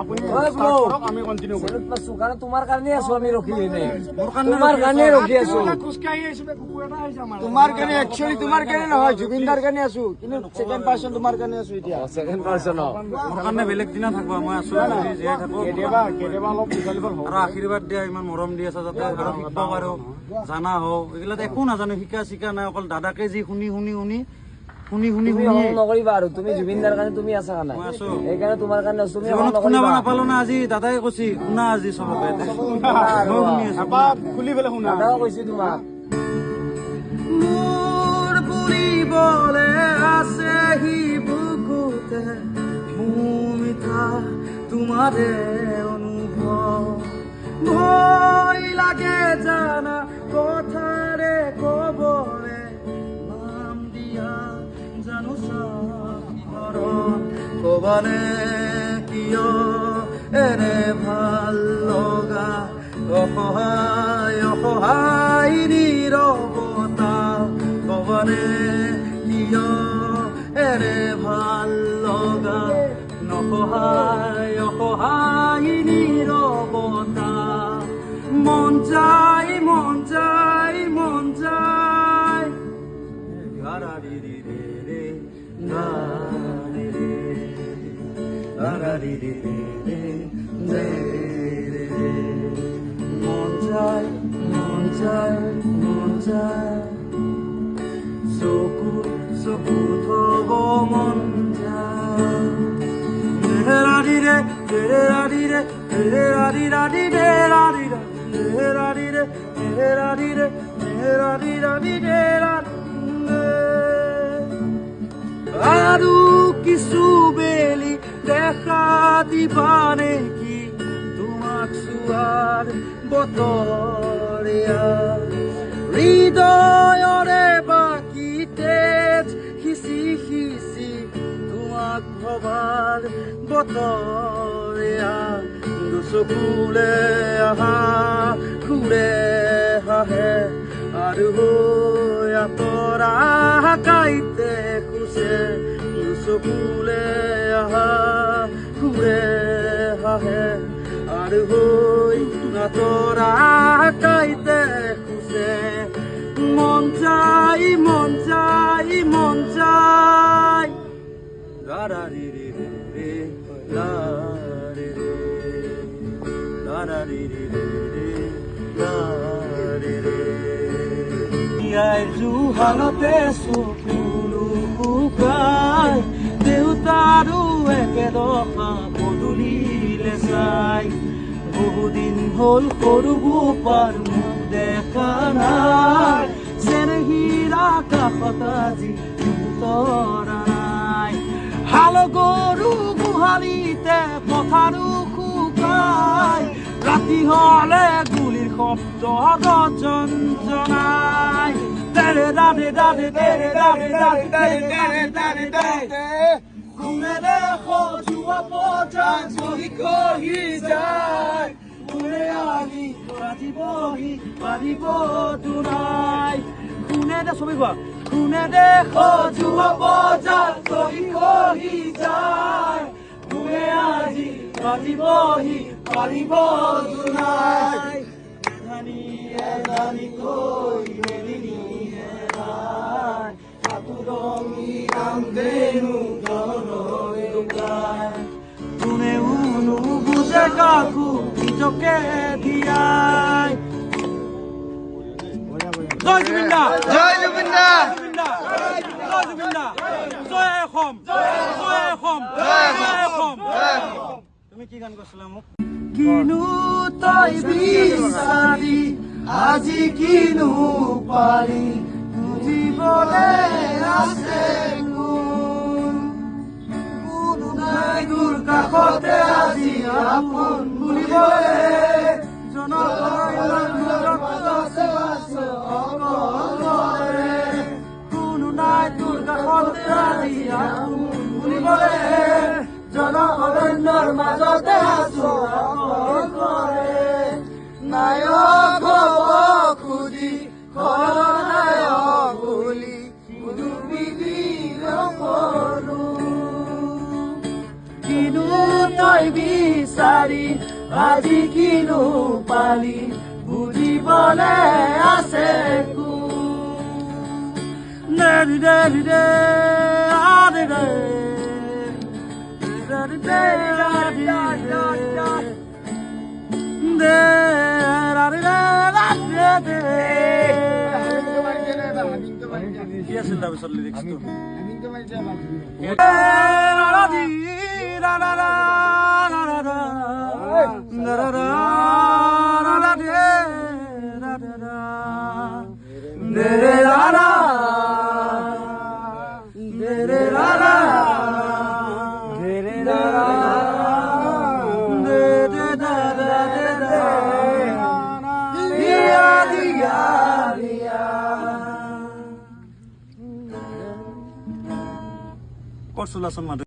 আমি কন্টিনিউ কৰিম কাৰণ তোমাৰ কাৰণে আছো আমি ৰখি এনে তোমাৰ কাৰণে ৰখি আছো খোজকাঢ়ি আহিছো কুকুৰ এটা আহিছে আমাৰ তোমাৰ কাৰণে একচুয়ালি তোমাৰ কাৰণে নহয় জুবিনদাৰ কাৰণে আছো কিন্তু সেকেন্ড পাৰ্সন তোমাৰ কাৰণে আছো এতিয়া সেকেন্ড পাৰ্সন মোৰ কাৰণে বেলেগ দিনা থাকবা মই আছো জীয়াই থাকো কেতিয়াবা অলপ দীঘল আৰু আশীৰ্বাদ দিয়া ইমান মৰম দি আছে যাতে আৰু শিকব পাৰো জানা হওক এইগিলাত একো নাজানো শিকা চিকা নাই অকল দাদাকে যি শুনি নকৰিবা আৰু তুমি জুবিনদাৰ কাৰণে তুমি আছা কাৰণে মই আছো সেইকাৰণে তোমাৰ কাৰণে তুমি জীৱনত শুনাব নাপালো না আজি দাদাই কৈছি শুনা আজি চবকে মই শুনি আছো খুলি পেলাই শুনা দাদাও কৈছে তোমাক মোৰ ফুৰিবলে আছে হি বুকুতে মোৰ মিঠা তোমাৰে অনুভৱ ভয় লাগে জানা কথাৰে কবলে নাম দিয়া জানো চাকিহৰণ কবানে কিয় এনে ভাল লগা অসহায় নীৰৱতা কবানে কিয় এনে ভাল লগা অসহায় নীৰৱতা মন যায় মন যায় চকু থব মন যায় আৰু কিছু বেলি দেখা দিবা নেকি তোমাক চোৱাৰ বতৰীয়া হৃদয়ৰে বাকী তেজ সিঁচি তোমাক ভবাৰ বতৰীয়া দুচকুলে আহা ঘূৰে হাহে আৰু হৈ আঁতৰা কাইতে খুচে দুচকুলে আহা ঘূৰে হাহে আৰু হৈ আঁতৰা কাইতে খুচে মন যায় ৰা ৰি ৰি ৰে ৰা ৰি ৰে ৰা ৰি ৰি ৰে ৰা ৰি ৰে ইয়াই জুহালতে চকুলো শুকাই দেউতাৰো একেদশা পদূলিলে চাই বহুদিন হ'ল সৰু গোপাল মোক দেখা নাই যেন হীৰা কাষত আজি তৰা নাই হাল গৰু গোহালিতে পথাৰো শুকাই ৰাতি হলে গুলিৰ শব্দ জনাই তেৰে দাদে দাদে তেৰে দাদে দাদে তেৰে দাদে দাদে ঘুমেৰে সজোৱা পথাৰ কহি যায় ঘুৰে আহি ৰাতিবহি পাৰিব দুনাই কোনে দে ছবি কোৱা কোনে দে সজোৱা পথাৰ কহি যায় ঘুৰে আহি ৰাতিবহি পাৰিব দুনাই জানি কৈ মেলিনিয়ে নাই সাতুৰঙি ৰামধেনু জনলৈ লুকাই কোনেও নুবুজে কাকো নিজকে দিয়াই জয় জুবিনদা জয় জুবিনদা জয় জুবিনদা জয় অসম জয় অসম জয় অসম তুমি কি গান কৈছিলা মোক কিনো তই বিচাৰি আজি কিনো পাৰি বুজিবলে আছে কোনো নাই তোৰ কাষতে আজি আপোন বুলিবলে কোনো নাই তোৰ কাষতে আজি আপোন বুলিবলে জনসাধাৰণৰ মাজতে আছো নায়ক হব খুজি খলনায়ক বুলি কোনো বিধি নকৰো কিনো তই বিচাৰি আজি কিনো পালি বুজিবলে আছে কি আছিল তাৰপিছত লিৰিক্সটো কৰচোলাচোন মাধু